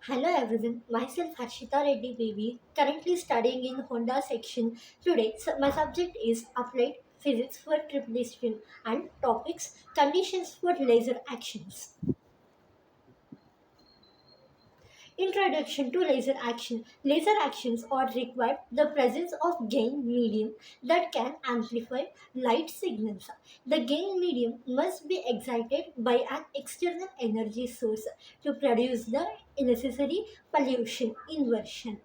Hello everyone, myself Harshita Reddy Baby, currently studying in Honda section. Today, my subject is Applied Physics for Triple Discipline and topics Conditions for Laser Actions. Introduction to laser action. Laser actions are required the presence of gain medium that can amplify light signals. The gain medium must be excited by an external energy source to produce the necessary pollution inversion.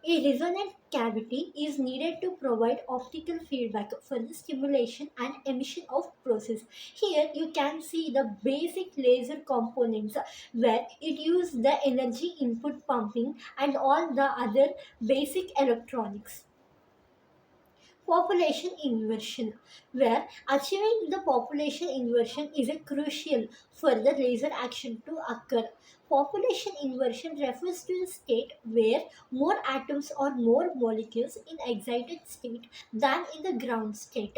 A resonant cavity is needed to provide optical feedback for the stimulation and emission of process. Here you can see the basic laser components where it uses the energy input pumping and all the other basic electronics. Population inversion, where achieving the population inversion is a crucial for the laser action to occur. Population inversion refers to a state where more atoms or more molecules in excited state than in the ground state.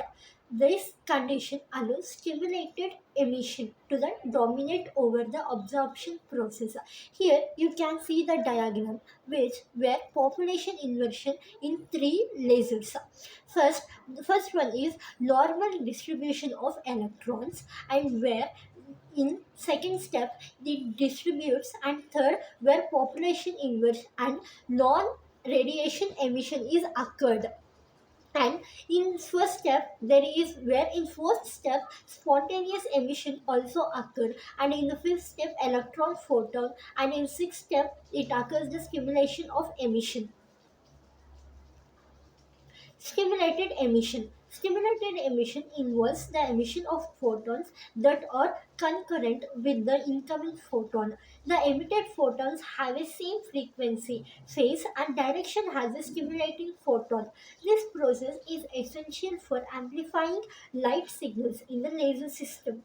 This condition allows stimulated emission to the dominate over the absorption process. Here you can see the diagram which where population inversion in three lasers. The first one is normal distribution of electrons, and where in second step it distributes, and third where population inverse and non radiation emission is occurred. And in first step there is where in fourth step spontaneous emission also occurred, and in the fifth step electron photon, and in sixth step it occurs the stimulation of emission. Stimulated emission involves the emission of photons that are concurrent with the incoming photon. The emitted photons have a same frequency, phase, and direction as the stimulating photon. This process is essential for amplifying light signals in the laser system.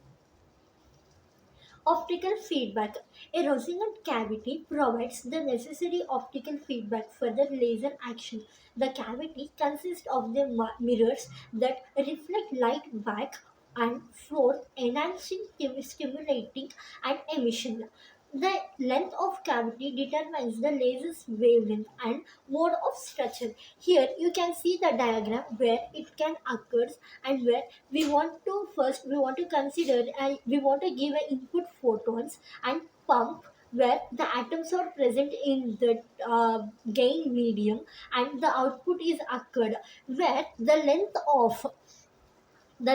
Optical feedback. A resonant cavity provides the necessary optical feedback for the laser action. The cavity consists of the mirrors that reflect light back and forth, enhancing, stimulating, and emission. The length of cavity determines the laser's wavelength and mode of structure. Here you can see the diagram where it can occur, and where we want to consider and we want to give a input photons and pump where the atoms are present in the gain medium, and the output is occurred where the length of the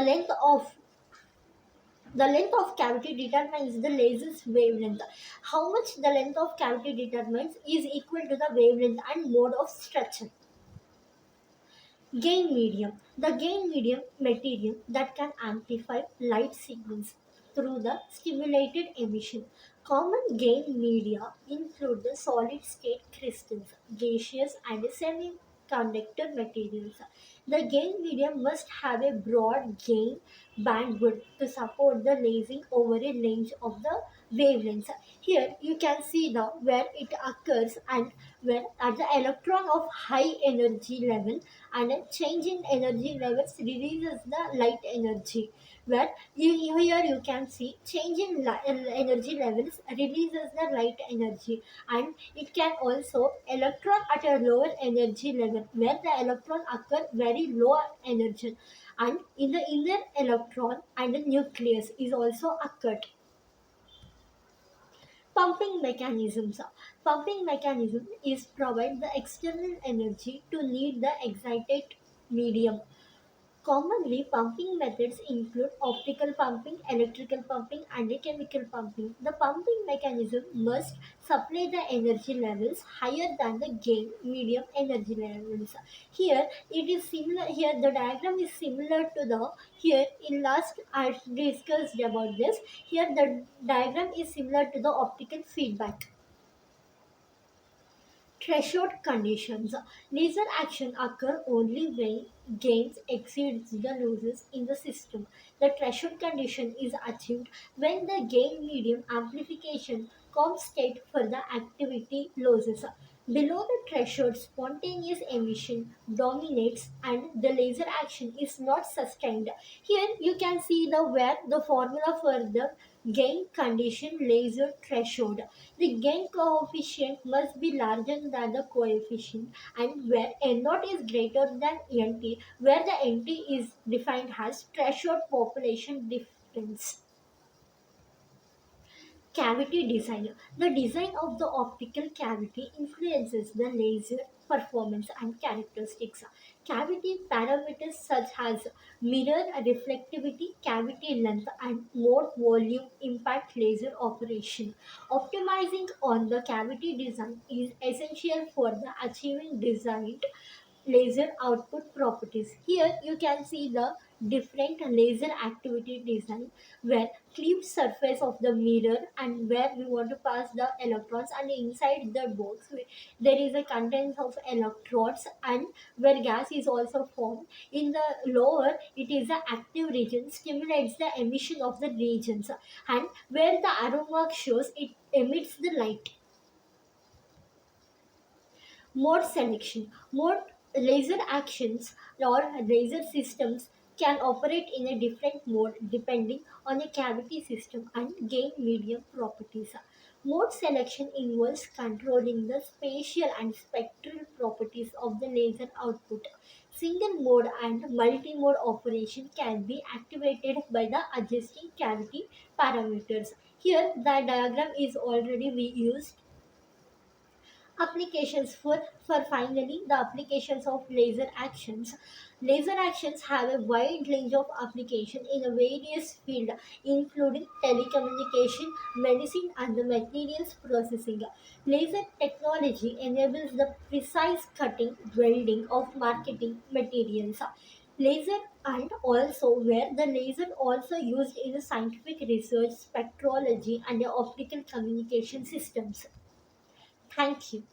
length of cavity determines the laser's wavelength. How much the length of cavity determines is equal to the wavelength and mode of structure. Gain medium. The gain medium material that can amplify light signals through the stimulated emission. Common gain media include the solid state crystals, gaseous and semiconductor materials. The gain medium must have a broad gain bandwidth to support the lasing over a range of the wavelengths. Here you can see the where it occurs, and where at the electron of high energy level, and a change in energy levels releases the light energy, where here you can see change in energy levels releases the light energy. And it can also electron at a lower energy level where the electron occur very low energy, and in the inner electron and the nucleus is also occurred. Pumping mechanisms. Pumping mechanism is provide the external energy to need the excited medium. Commonly, pumping methods include optical pumping, electrical pumping, and chemical pumping. The pumping mechanism must supply the energy levels higher than the gain medium energy levels. Here, it is similar. Here, the diagram is similar to the here in last I discussed about this. Here, the diagram is similar to the optical feedback. Threshold conditions. Laser action occur only when gains exceeds the losses in the system. The threshold condition is achieved when the gain medium amplification compensate for the activity losses. Below the threshold, spontaneous emission dominates and the laser action is not sustained. Here you can see the where the formula for the gain condition laser threshold. The gain coefficient must be larger than the coefficient, and where N naught is greater than NT, where the NT is defined as threshold population difference. Cavity design. The design of the optical cavity influences the laser performance and characteristics. Cavity parameters such as mirror reflectivity, cavity length, and mode volume impact laser operation. Optimizing on the cavity design is essential for the achieving designed laser output properties. Here you can see the different laser activity design where cleaved surface of the mirror and where we want to pass the electrons, and inside the box there is a contents of electrodes, and where gas is also formed. In the lower it is the active region stimulates the emission of the regions, and where the arrow mark shows it emits the light. Mode selection. Mode laser actions or laser systems can operate in a different mode depending on a cavity system and gain medium properties. Mode selection involves controlling the spatial and spectral properties of the laser output. Single mode and multi mode operation can be activated by the adjusting cavity parameters. Here, the diagram is already we used applications for finally the applications of laser actions have a wide range of application in a various field, including telecommunication, medicine, and the materials processing. Laser technology enables the precise cutting welding of marketing materials. Laser and also where the laser also used in scientific research, spectrology, and optical communication systems. Thank you.